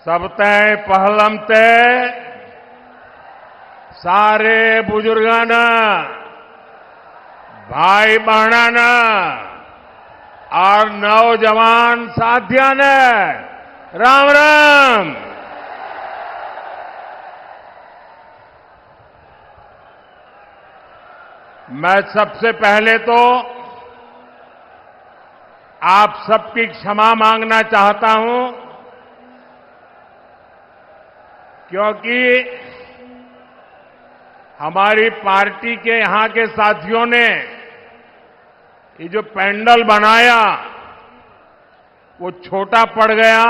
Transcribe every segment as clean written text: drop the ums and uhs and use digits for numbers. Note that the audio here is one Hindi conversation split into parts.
सबतै पहलम ते सारे बुजुर्गांना भाई बहना और नौजवान साथियों ने राम राम। मैं सबसे पहले तो आप सबकी क्षमा मांगना चाहता हूं, क्योंकि हमारी पार्टी के यहां के साथियों ने ये जो पैंडल बनाया वो छोटा पड़ गया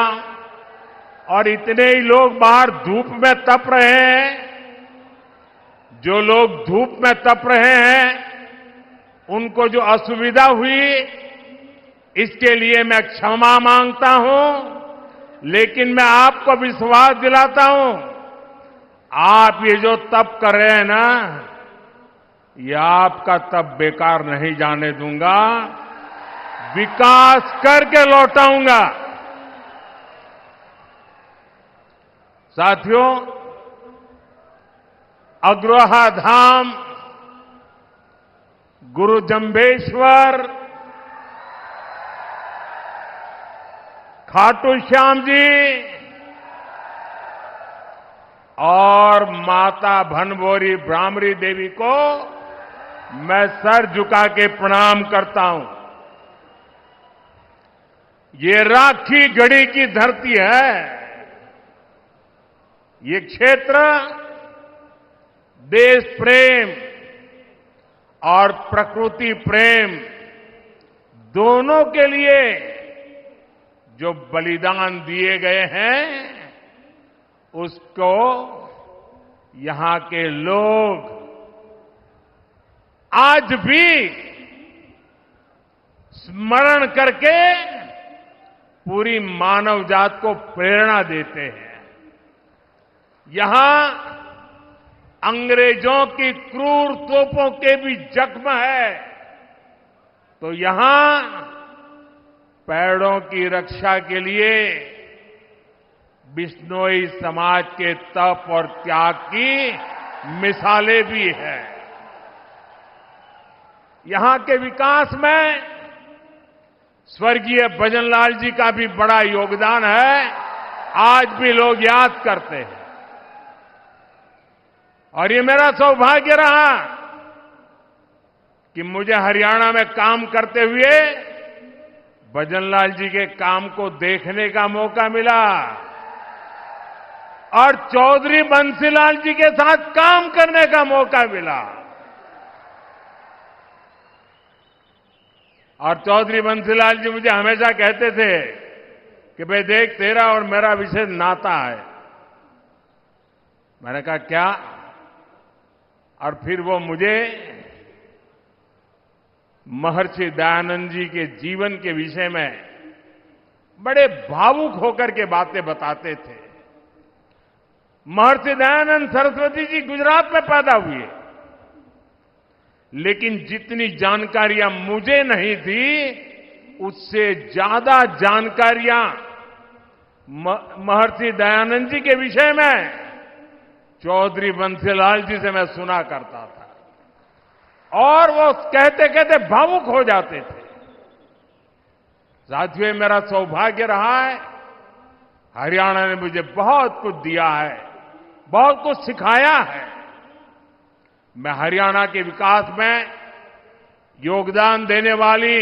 और इतने ही लोग बाहर धूप में तप रहे हैं। जो लोग धूप में तप रहे हैं उनको जो असुविधा हुई इसके लिए मैं क्षमा मांगता हूं, लेकिन मैं आपको विश्वास दिलाता हूं, आप ये जो तप कर रहे हैं ना, ये आपका तप बेकार नहीं जाने दूंगा, विकास करके लौटाऊंगा। साथियों, अग्रोहा धाम, गुरु जंबेश्वर, खाटू श्याम जी और माता भनभोरी ब्राह्मणी देवी को मैं सर झुका के प्रणाम करता हूं। ये राखी गढ़ी की धरती है। ये क्षेत्र देश प्रेम और प्रकृति प्रेम दोनों के लिए जो बलिदान दिए गए हैं उसको यहां के लोग आज भी स्मरण करके पूरी मानव जात को प्रेरणा देते हैं। यहां अंग्रेजों की क्रूर तोपों के भी जख्म है, तो यहां पेड़ों की रक्षा के लिए बिश्नोई समाज के तप और त्याग की मिसालें भी हैं। यहां के विकास में स्वर्गीय भजनलाल जी का भी बड़ा योगदान है, आज भी लोग याद करते हैं। और ये मेरा सौभाग्य रहा कि मुझे हरियाणा में काम करते हुए भजनलाल जी के काम को देखने का मौका मिला और चौधरी बंसीलाल जी के साथ काम करने का मौका मिला। और चौधरी बंसीलाल जी मुझे हमेशा कहते थे कि भाई देख, तेरा और मेरा विशेष नाता है। मैंने कहा क्या? और फिर वो मुझे महर्षि दयानंद जी के जीवन के विषय में बड़े भावुक होकर के बातें बताते थे। महर्षि दयानंद सरस्वती जी गुजरात में पैदा हुए, लेकिन जितनी जानकारियां मुझे नहीं थी उससे ज्यादा जानकारियां महर्षि दयानंद जी के विषय में चौधरी बंसीलाल जी से मैं सुना करता था और वो कहते कहते भावुक हो जाते थे। साथियों, मेरा सौभाग्य रहा है, हरियाणा ने मुझे बहुत कुछ दिया है, बहुत कुछ सिखाया है। मैं हरियाणा के विकास में योगदान देने वाली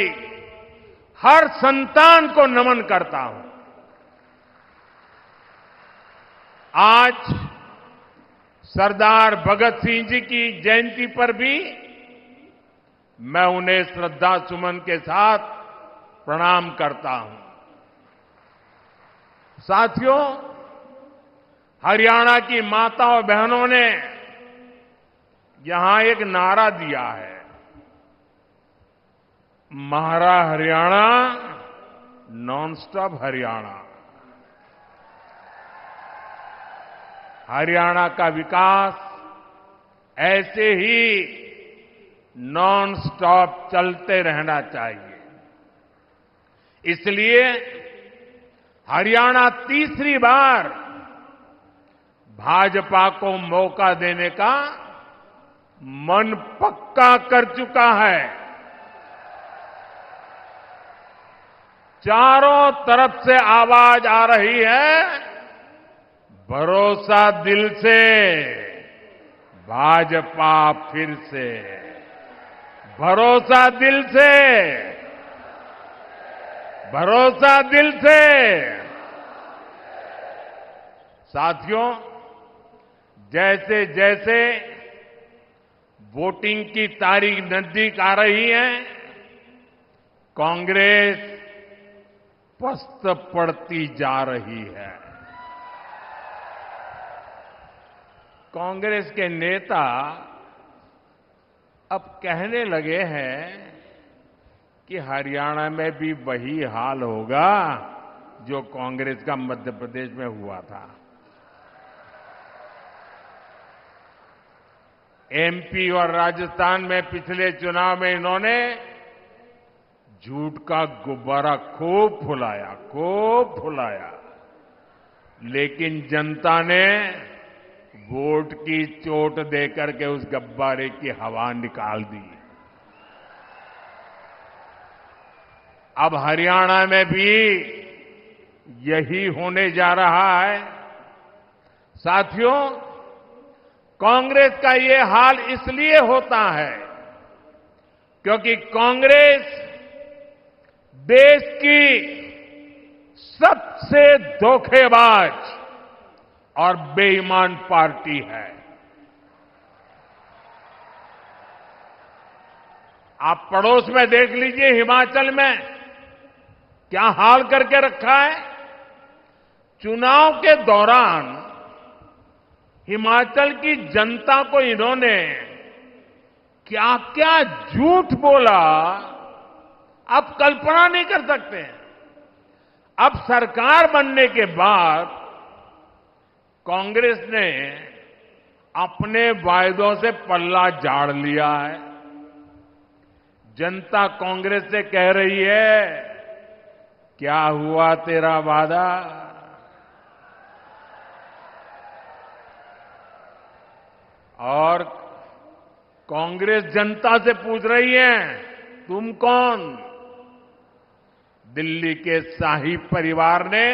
हर संतान को नमन करता हूं। आज सरदार भगत सिंह जी की जयंती पर भी मैं उन्हें श्रद्धा सुमन के साथ प्रणाम करता हूं। साथियों, हरियाणा की माताओं बहनों ने यहां एक नारा दिया है, महारा हरियाणा, नॉन स्टॉप हरियाणा। हरियाणा का विकास ऐसे ही नॉन स्टॉप चलते रहना चाहिए। इसलिए हरियाणा तीसरी बार भाजपा को मौका देने का मन पक्का कर चुका है। चारों तरफ से आवाज आ रही है, भरोसा दिल से, भाजपा फिर से, भरोसा दिल से, भरोसा दिल से। साथियों, जैसे जैसे वोटिंग की तारीख नजदीक आ रही है, कांग्रेस पस्त पड़ती जा रही है। कांग्रेस के नेता अब कहने लगे हैं कि हरियाणा में भी वही हाल होगा जो कांग्रेस का मध्य प्रदेश में हुआ था। एमपी और राजस्थान में पिछले चुनाव में इन्होंने झूठ का गुब्बारा खूब फुलाया, लेकिन जनता ने वोट की चोट देकर के उस गुब्बारे की हवा निकाल दी। अब हरियाणा में भी यही होने जा रहा है। साथियों, कांग्रेस का ये हाल इसलिए होता है क्योंकि कांग्रेस देश की सबसे धोखेबाज और बेईमान पार्टी है। आप पड़ोस में देख लीजिए, हिमाचल में क्या हाल करके रखा है। चुनाव के दौरान हिमाचल की जनता को इन्होंने क्या क्या झूठ बोला, आप कल्पना नहीं कर सकते। अब सरकार बनने के बाद कांग्रेस ने अपने वायदों से पल्ला झाड़ लिया है। जनता कांग्रेस से कह रही है, क्या हुआ तेरा वादा? और कांग्रेस जनता से पूछ रही है, तुम कौन? दिल्ली के शाही परिवार ने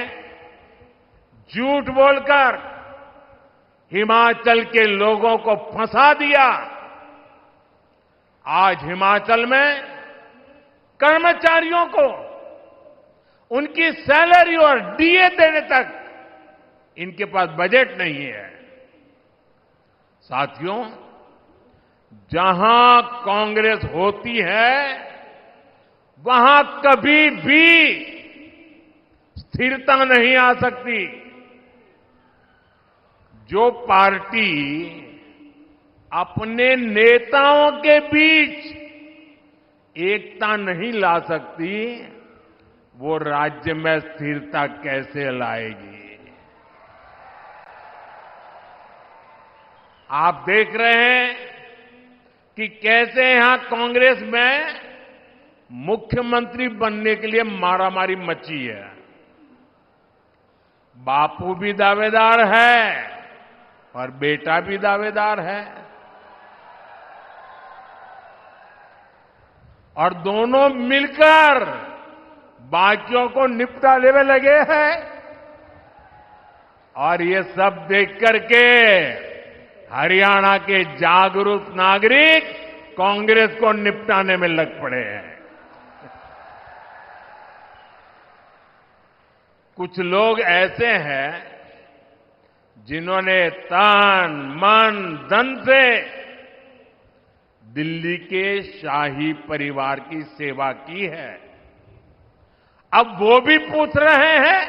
झूठ बोलकर हिमाचल के लोगों को फंसा दिया। आज हिमाचल में कर्मचारियों को उनकी सैलरी और डीए देने तक इनके पास बजट नहीं है। साथियों, जहां कांग्रेस होती है वहां कभी भी स्थिरता नहीं आ सकती। जो पार्टी अपने नेताओं के बीच एकता नहीं ला सकती, वो राज्य में स्थिरता कैसे लाएगी? आप देख रहे हैं कि कैसे यहां कांग्रेस में मुख्यमंत्री बनने के लिए मारामारी मची है। बापू भी दावेदार है और बेटा भी दावेदार है, और दोनों मिलकर बाकियों को निपटा लेने लगे हैं। और ये सब देख करके हरियाणा के जागरूक नागरिक कांग्रेस को निपटाने में लग पड़े हैं। कुछ लोग ऐसे हैं जिन्होंने तन मन धन से दिल्ली के शाही परिवार की सेवा की है। अब वो भी पूछ रहे हैं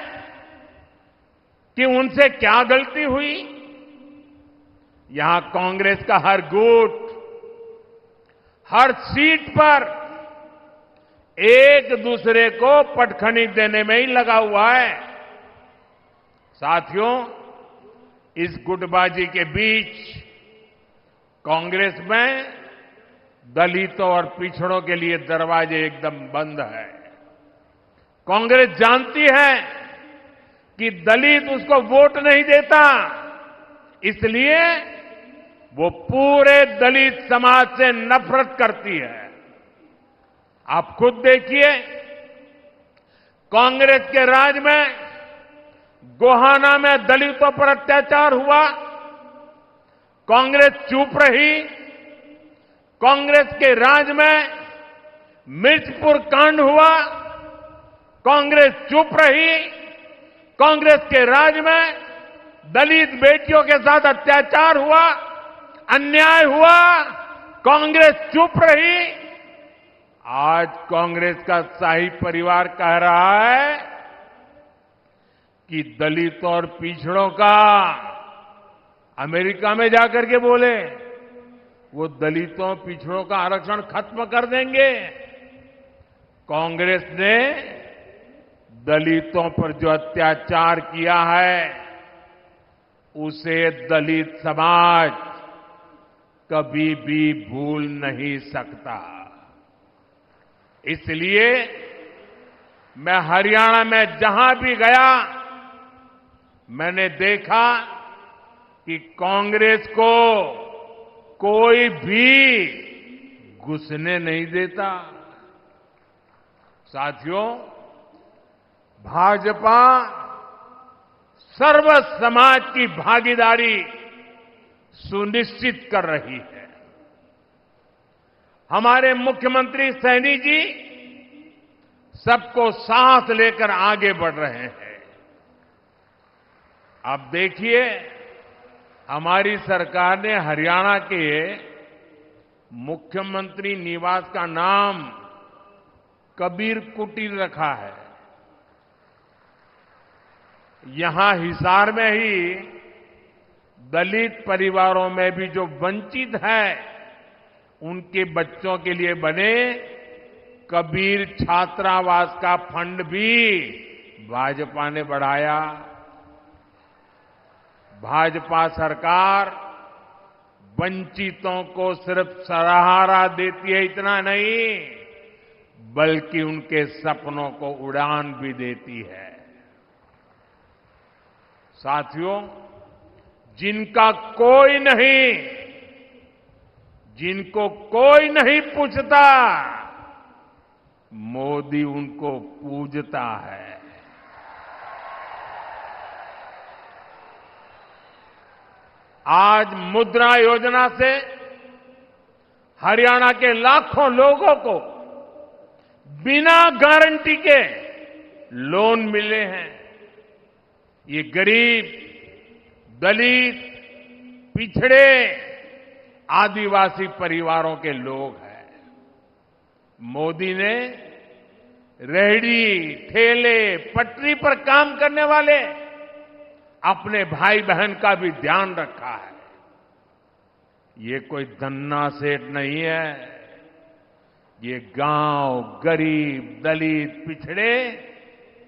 कि उनसे क्या गलती हुई। यहां कांग्रेस का हर गुट, हर सीट पर एक दूसरे को पटखनी देने में ही लगा हुआ है। साथियों, इस गुटबाजी के बीच कांग्रेस में दलितों और पिछड़ों के लिए दरवाजे एकदम बंद है। कांग्रेस जानती है कि दलित उसको वोट नहीं देता, इसलिए वो पूरे दलित समाज से नफरत करती है। आप खुद देखिए, कांग्रेस के राज में गोहाना में दलितों पर अत्याचार हुआ, कांग्रेस चुप रही। कांग्रेस के राज में मिर्चपुर कांड हुआ, कांग्रेस चुप रही। कांग्रेस के राज में दलित बेटियों के साथ अत्याचार हुआ, अन्याय हुआ, कांग्रेस चुप रही। आज कांग्रेस का शाही परिवार कह रहा है कि दलितों और पिछड़ों का अमेरिका में जाकर के बोले वो दलितों पिछड़ों का आरक्षण खत्म कर देंगे। कांग्रेस ने दलितों पर जो अत्याचार किया है उसे दलित समाज कभी भी भूल नहीं सकता। इसलिए मैं हरियाणा में जहां भी गया मैंने देखा कि कांग्रेस को कोई भी घुसने नहीं देता। साथियों, भाजपा सर्व समाज की भागीदारी सुनिश्चित कर रही है। हमारे मुख्यमंत्री सैनी जी सबको साथ लेकर आगे बढ़ रहे हैं। अब देखिए, हमारी सरकार ने हरियाणा के मुख्यमंत्री निवास का नाम कबीर कुटीर रखा है। यहां हिसार में ही दलित परिवारों में भी जो वंचित है उनके बच्चों के लिए बने कबीर छात्रावास का फंड भी भाजपा ने बढ़ाया। भाजपा सरकार वंचितों को सिर्फ सहारा देती है इतना नहीं, बल्कि उनके सपनों को उड़ान भी देती है। साथियों, जिनको कोई नहीं पूछता, मोदी उनको पूजता है। आज मुद्रा योजना से हरियाणा के लाखों लोगों को बिना गारंटी के लोन मिले हैं। ये गरीब, दलित, पिछड़े, आदिवासी परिवारों के लोग हैं। मोदी ने रेहड़ी, ठेले, पटरी पर काम करने वाले अपने भाई बहन का भी ध्यान रखा है। ये कोई धन्ना सेठ नहीं है, ये गांव, गरीब, दलित, पिछड़े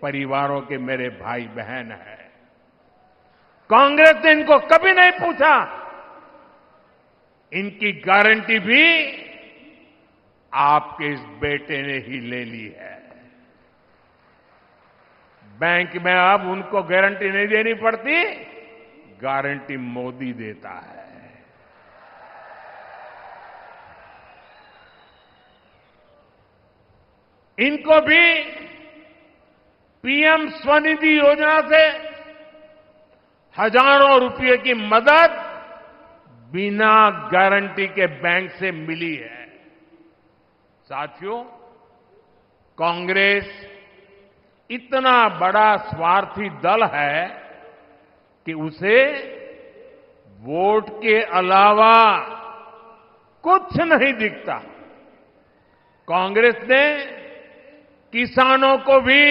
परिवारों के मेरे भाई बहन हैं। कांग्रेस ने इनको कभी नहीं पूछा। इनकी गारंटी भी आपके इस बेटे ने ही ले ली है। बैंक में अब उनको गारंटी नहीं देनी पड़ती, गारंटी मोदी देता है। इनको भी पीएम स्वनिधि योजना से हजारों रुपए की मदद बिना गारंटी के बैंक से मिली है। साथियों, कांग्रेस इतना बड़ा स्वार्थी दल है कि उसे वोट के अलावा कुछ नहीं दिखता। कांग्रेस ने किसानों को भी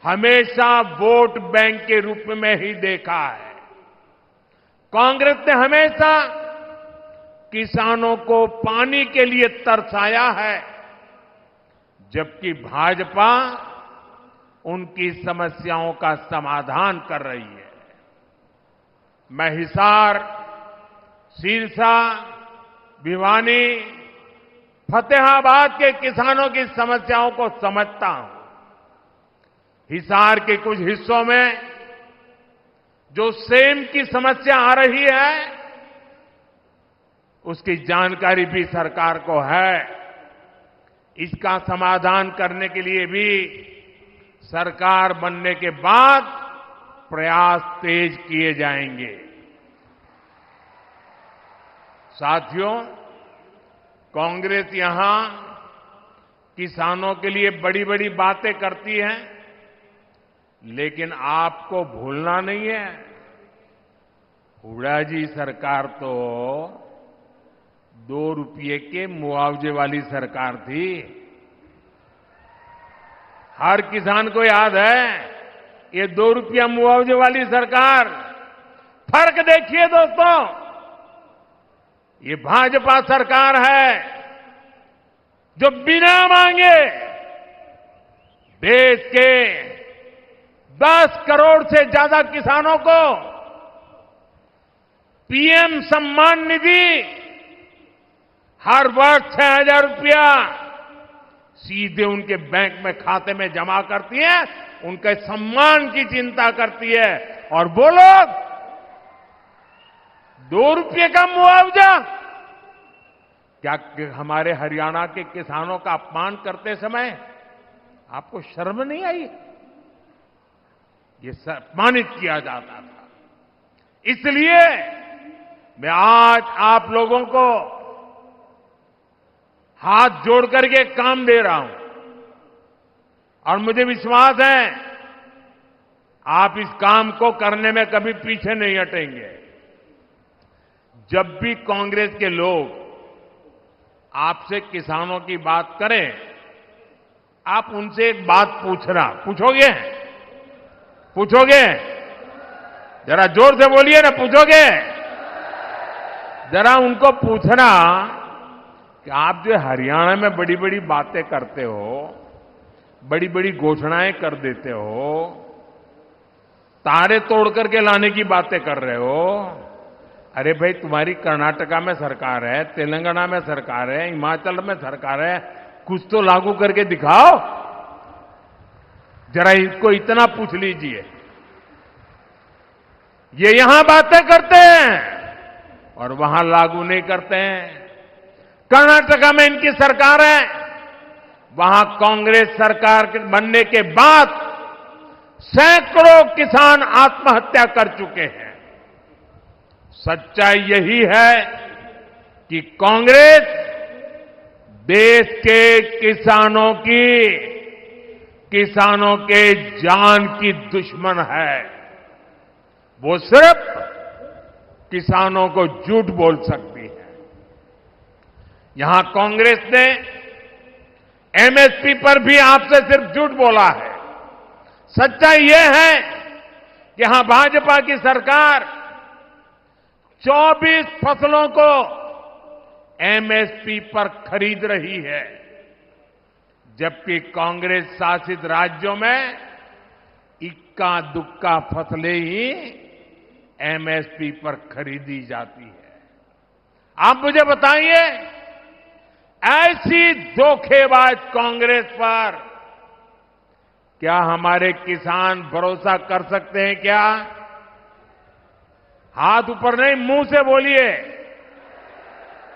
हमेशा वोट बैंक के रूप में ही देखा है। कांग्रेस ने हमेशा किसानों को पानी के लिए तरसाया है, जबकि भाजपा उनकी समस्याओं का समाधान कर रही है। मैं हिसार, सिरसा, भिवानी, फतेहाबाद के किसानों की समस्याओं को समझता हूं। हिसार के कुछ हिस्सों में जो सेम की समस्या आ रही है उसकी जानकारी भी सरकार को है। इसका समाधान करने के लिए भी सरकार बनने के बाद प्रयास तेज किए जाएंगे। साथियों, कांग्रेस यहां किसानों के लिए बड़ी बड़ी बातें करती है, लेकिन आपको भूलना नहीं है, हुड्डा जी सरकार तो 2 रुपये के मुआवजे वाली सरकार थी। हर किसान को याद है ये 2 रुपया मुआवजे वाली सरकार। फर्क देखिए दोस्तों, ये भाजपा सरकार है जो बिना मांगे देश के 10 करोड़ से ज्यादा किसानों को पीएम सम्मान निधि हर वर्ष 6,000 रुपया सीधे उनके बैंक में खाते में जमा करती है, उनके सम्मान की चिंता करती है। और वो लोग 2 रुपये का मुआवजा, क्या हमारे हरियाणा के किसानों का अपमान करते समय आपको शर्म नहीं आई? ये सम्मानित किया जाता था। इसलिए मैं आज आप लोगों को हाथ जोड़ करके काम दे रहा हूं और मुझे विश्वास है आप इस काम को करने में कभी पीछे नहीं हटेंगे। जब भी कांग्रेस के लोग आपसे किसानों की बात करें, आप उनसे एक बात पूछोगे? जरा जोर से बोलिए ना, पूछोगे? जरा उनको पूछना कि आप जो हरियाणा में बड़ी बड़ी बातें करते हो, बड़ी बड़ी घोषणाएं कर देते हो, तारे तोड़ करके लाने की बातें कर रहे हो। अरे भाई, तुम्हारी कर्नाटका में सरकार है, तेलंगाना में सरकार है, हिमाचल में सरकार है, कुछ तो लागू करके दिखाओ। जरा इसको इतना पूछ लीजिए। ये यहां बातें करते हैं और वहां लागू नहीं करते हैं। कर्नाटका में इनकी सरकार है, वहां कांग्रेस सरकार बनने के बाद सैकड़ों किसान आत्महत्या कर चुके हैं। सच्चाई यही है कि कांग्रेस देश के किसानों के जान की दुश्मन है। वो सिर्फ किसानों को झूठ बोल सकती है। यहां कांग्रेस ने एमएसपी पर भी आपसे सिर्फ झूठ बोला है। सच्चाई यह है कि यहां भाजपा की सरकार 24 फसलों को एमएसपी पर खरीद रही है, जबकि कांग्रेस शासित राज्यों में इक्का दुक्का फसलें ही एमएसपी पर खरीदी जाती है। आप मुझे बताइए, ऐसी धोखेबाज कांग्रेस पर क्या हमारे किसान भरोसा कर सकते हैं क्या? हाथ ऊपर नहीं, मुंह से बोलिए,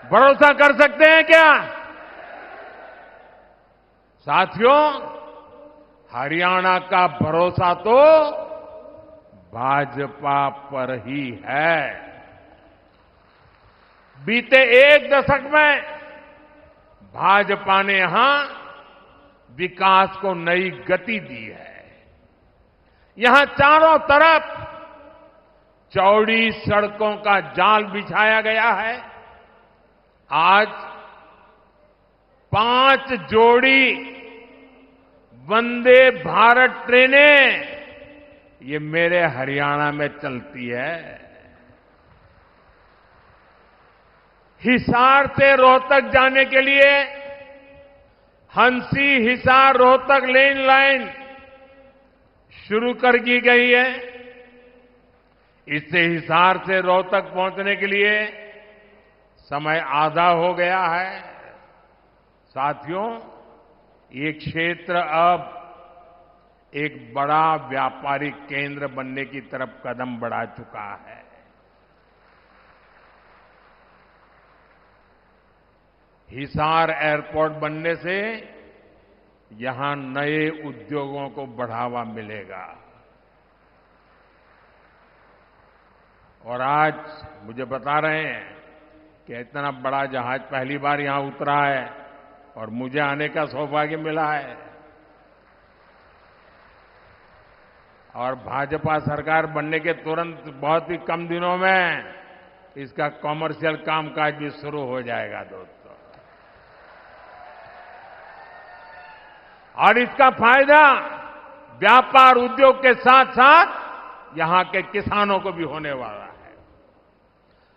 भरोसा कर सकते हैं क्या? साथियों, हरियाणा का भरोसा तो भाजपा पर ही है। बीते 1 दशक में भाजपा ने यहां विकास को नई गति दी है। यहां चारों तरफ चौड़ी सड़कों का जाल बिछाया गया है। आज 5 जोड़ी वंदे भारत ट्रेनें ये मेरे हरियाणा में चलती है। हिसार से रोहतक जाने के लिए हंसी हिसार रोहतक लेन लाइन शुरू कर दी गई है। इससे हिसार से रोहतक पहुंचने के लिए समय आधा हो गया है। साथियों, ये क्षेत्र अब एक बड़ा व्यापारिक केंद्र बनने की तरफ कदम बढ़ा चुका है। हिसार एयरपोर्ट बनने से यहां नए उद्योगों को बढ़ावा मिलेगा। और आज मुझे बता रहे हैं कि इतना बड़ा जहाज पहली बार यहां उतरा है और मुझे आने का सौभाग्य मिला है। और भाजपा सरकार बनने के तुरंत बहुत ही कम दिनों में इसका कॉमर्शियल कामकाज भी शुरू हो जाएगा दोस्तों। और इसका फायदा व्यापार उद्योग के साथ साथ यहां के किसानों को भी होने वाला है।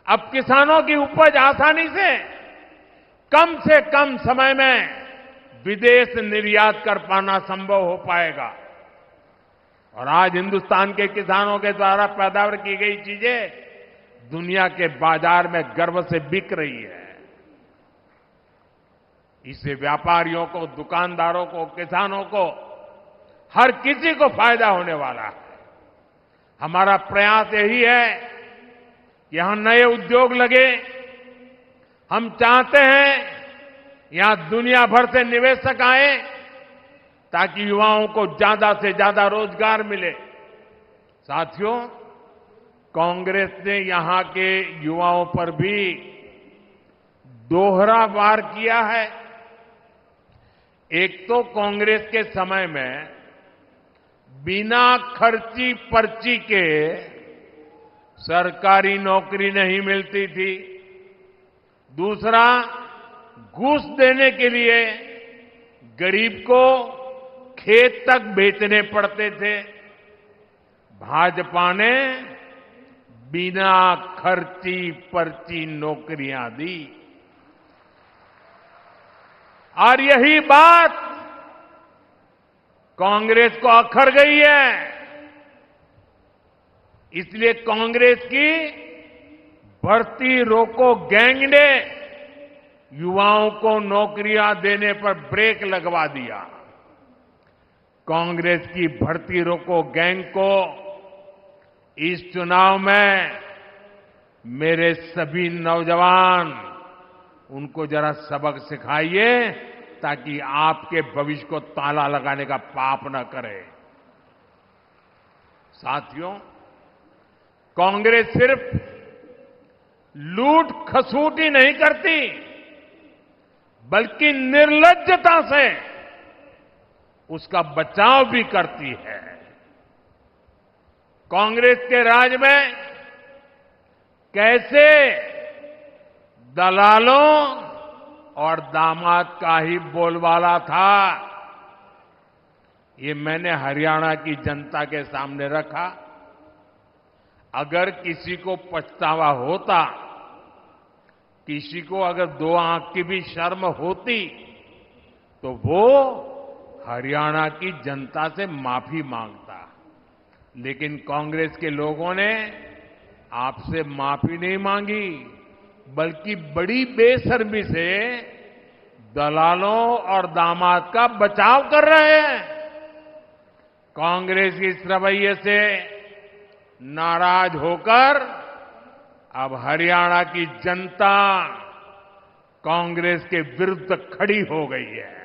अब किसानों की उपज आसानी से कम समय में विदेश निर्यात कर पाना संभव हो पाएगा। और आज हिंदुस्तान के किसानों के द्वारा पैदावार की गई चीजें दुनिया के बाजार में गर्व से बिक रही है। इससे व्यापारियों को, दुकानदारों को, किसानों को, हर किसी को फायदा होने वाला है। हमारा प्रयास यही है कि यहां नए उद्योग लगे। हम चाहते हैं यहां दुनिया भर से निवेशक आए ताकि युवाओं को ज्यादा से ज्यादा रोजगार मिले। साथियों, कांग्रेस ने यहां के युवाओं पर भी दोहरा वार किया है। एक तो कांग्रेस के समय में बिना खर्ची पर्ची के सरकारी नौकरी नहीं मिलती थी। दूसरा, घूस देने के लिए गरीब को खेत तक बेचने पड़ते थे। भाजपा ने बिना खर्ची पर्ची नौकरियां दी। और यही बात कांग्रेस को अखर गई है। इसलिए कांग्रेस की भर्ती रोको गैंग ने युवाओं को नौकरियां देने पर ब्रेक लगवा दिया। कांग्रेस की भर्ती रोको गैंग को इस चुनाव में मेरे सभी नौजवान उनको जरा सबक सिखाइए ताकि आपके भविष्य को ताला लगाने का पाप न करे। साथियों, कांग्रेस सिर्फ लूट खसूट ही नहीं करती बल्कि निर्लज्जता से उसका बचाव भी करती है। कांग्रेस के राज में कैसे दलालों और दामाद का ही बोलबाला था, ये मैंने हरियाणा की जनता के सामने रखा। अगर किसी को पछतावा होता, किसी को अगर दो आंख की भी शर्म होती, तो वो हरियाणा की जनता से माफी मांगता। लेकिन कांग्रेस के लोगों ने आपसे माफी नहीं मांगी, बल्कि बड़ी बेशर्मी से दलालों और दामाद का बचाव कर रहे हैं। कांग्रेस के इस रवैये से नाराज होकर अब हरियाणा की जनता कांग्रेस के विरुद्ध खड़ी हो गई है।